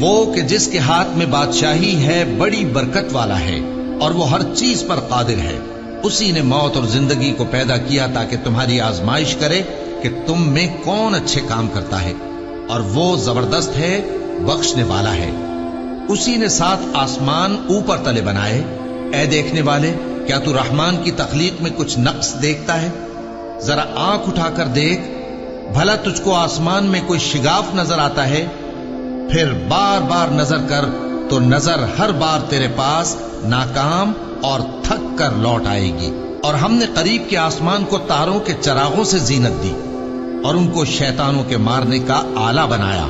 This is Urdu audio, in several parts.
وہ کہ جس کے ہاتھ میں بادشاہی ہے بڑی برکت والا ہے اور وہ ہر چیز پر قادر ہے. اسی نے موت اور زندگی کو پیدا کیا تاکہ تمہاری آزمائش کرے کہ تم میں کون اچھے کام کرتا ہے، اور وہ زبردست ہے، بخشنے والا ہے. اسی نے 7 آسمان اوپر تلے بنائے. اے دیکھنے والے، کیا تو رحمان کی تخلیق میں کچھ نقص دیکھتا ہے؟ ذرا آنکھ اٹھا کر دیکھ، بھلا تجھ کو آسمان میں کوئی شگاف نظر آتا ہے؟ پھر بار بار نظر کر تو نظر ہر بار تیرے پاس ناکام اور تھک کر لوٹ آئے گی. اور ہم نے قریب کے آسمان کو تاروں کے چراغوں سے زینت دی اور ان کو شیطانوں کے مارنے کا آلہ بنایا،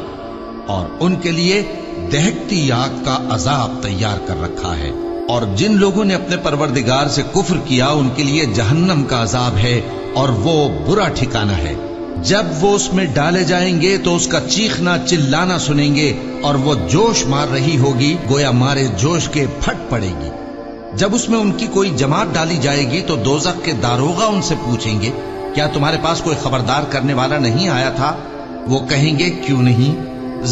اور ان کے لیے دہکتی آگ کا عذاب تیار کر رکھا ہے. اور جن لوگوں نے اپنے پروردگار سے کفر کیا ان کے لیے جہنم کا عذاب ہے، اور وہ برا ٹھکانہ ہے. جب وہ اس میں ڈالے جائیں گے تو اس کا چیخنا چلانا سنیں گے، اور وہ جوش مار رہی ہوگی گویا مارے جوش کے پھٹ پڑے گی. جب اس میں ان کی کوئی جماعت ڈالی جائے گی تو دوزخ کے داروغہ ان سے پوچھیں گے، کیا تمہارے پاس کوئی خبردار کرنے والا نہیں آیا تھا؟ وہ کہیں گے، کیوں نہیں،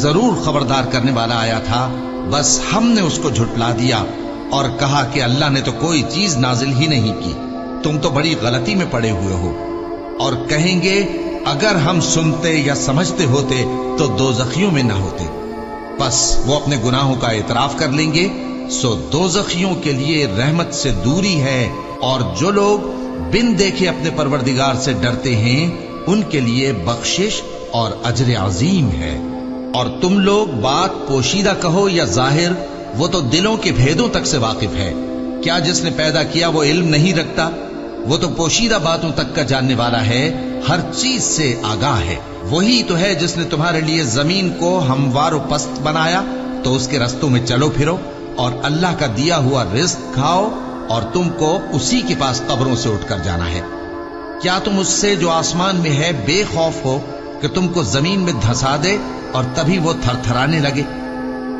ضرور خبردار کرنے والا آیا تھا، بس ہم نے اس کو جھٹلا دیا اور کہا کہ اللہ نے تو کوئی چیز نازل ہی نہیں کی، تم تو بڑی غلطی میں پڑے ہوئے ہو. اور کہیں گے، اگر ہم سنتے یا سمجھتے ہوتے تو دوزخیوں میں نہ ہوتے. بس وہ اپنے گناہوں کا اعتراف کر لیں گے، سو دوزخیوں کے لیے رحمت سے دوری ہے، اور جو لوگ بن دیکھے اپنے پروردگار سے ڈرتے ہیں ان کے لیے بخشش اور اجر عظیم ہے. اور تم لوگ بات پوشیدہ کہو یا ظاہر، وہ تو دلوں کے بھیدوں تک سے واقف ہے. کیا جس نے پیدا کیا وہ علم نہیں رکھتا؟ وہ تو پوشیدہ باتوں تک کا جاننے والا ہے، ہر چیز سے آگاہ ہے. وہی تو ہے جس نے تمہارے لیے زمین کو ہموار و پست بنایا، تو اس کے رستوں میں چلو پھرو اور اللہ کا دیا ہوا رزق کھاؤ، اور تم کو اسی کے پاس قبروں سے اٹھ کر جانا ہے. کیا تم اس سے جو آسمان میں ہے بے خوف ہو کہ تم کو زمین میں دھسا دے اور تبھی وہ تھر تھرانے لگے؟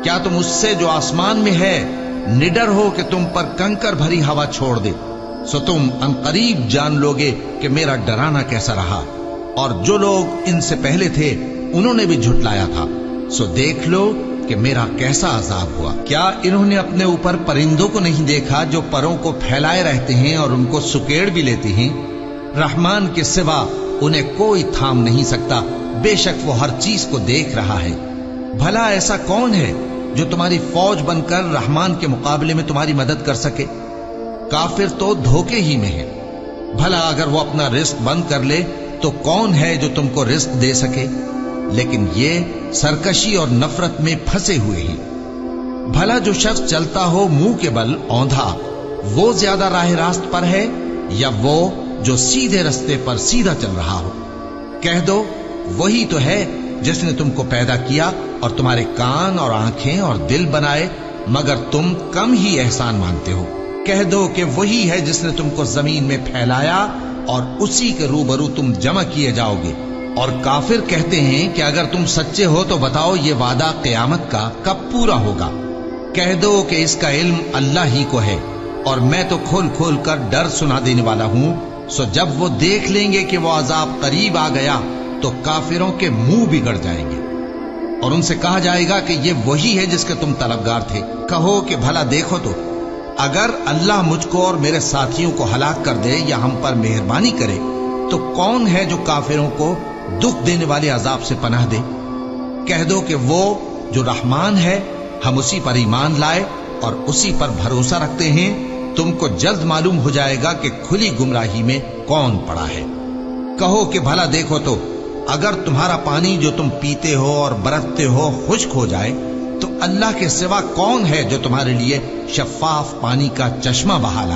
کیا تم اس سے جو آسمان میں ہے نڈر ہو کہ تم پر کنکر بھری ہوا چھوڑ دے؟ سو تم عنقریب جان لوگے کہ میرا ڈرانا کیسا رہا. اور جو لوگ ان سے پہلے تھے انہوں نے بھی جھٹلایا تھا، سو دیکھ لو کہ میرا کیسا عذاب ہوا. کیا انہوں نے اپنے اوپر پرندوں کو نہیں دیکھا جو پروں کو پھیلائے رہتے ہیں اور ان کو سکیڑ بھی لیتے ہیں؟ رحمان کے سوا انہیں کوئی تھام نہیں سکتا، بے شک وہ ہر چیز کو دیکھ رہا ہے. بھلا ایسا کون ہے جو تمہاری فوج بن کر رحمان کے مقابلے میں تمہاری مدد کر سکے؟ کافر تو دھوکے ہی میں ہے. بھلا اگر وہ اپنا رزق بند کر لے تو کون ہے جو تم کو رزق دے سکے؟ لیکن یہ سرکشی اور نفرت میں پھنسے ہوئے ہیں. بھلا جو شخص چلتا ہو منہ کے بل اوندھا، وہ زیادہ راہ راست پر ہے یا وہ جو سیدھے رستے پر سیدھا چل رہا ہو؟ کہہ دو، وہی تو ہے جس نے تم کو پیدا کیا اور تمہارے کان اور آنکھیں اور دل بنائے، مگر تم کم ہی احسان مانتے ہو. کہہ دو کہ وہی ہے جس نے تم کو زمین میں پھیلایا اور اسی کے روبرو تم جمع کیے جاؤ گے. اور کافر کہتے ہیں کہ اگر تم سچے ہو تو بتاؤ یہ وعدہ قیامت کا کب پورا ہوگا؟ کہہ دو کہ اس کا علم اللہ ہی کو ہے، اور میں تو کھول کھول کر ڈر سنا دینے والا ہوں. سو جب وہ دیکھ لیں گے کہ وہ عذاب قریب آ گیا تو کافروں کے منہ بگڑ جائیں گے، اور ان سے کہا جائے گا کہ یہ وہی ہے جس کے تم طلبگار تھے. کہو کہ بھلا دیکھو تو، اگر اللہ مجھ کو اور میرے ساتھیوں کو ہلاک کر دے یا ہم پر مہربانی کرے تو کون ہے جو کافروں کو دکھ دینے والے عذاب سے پناہ دے؟ کہہ دو کہ وہ جو رحمان ہے، ہم اسی پر ایمان لائے اور اسی پر بھروسہ رکھتے ہیں. تم کو جلد معلوم ہو جائے گا کہ کھلی گمراہی میں کون پڑا ہے. کہو کہ بھلا دیکھو تو، اگر تمہارا پانی جو تم پیتے ہو اور برتتے ہو خشک ہو جائے تو اللہ کے سوا کون ہے جو تمہارے لیے شفاف پانی کا چشمہ بہا لائے؟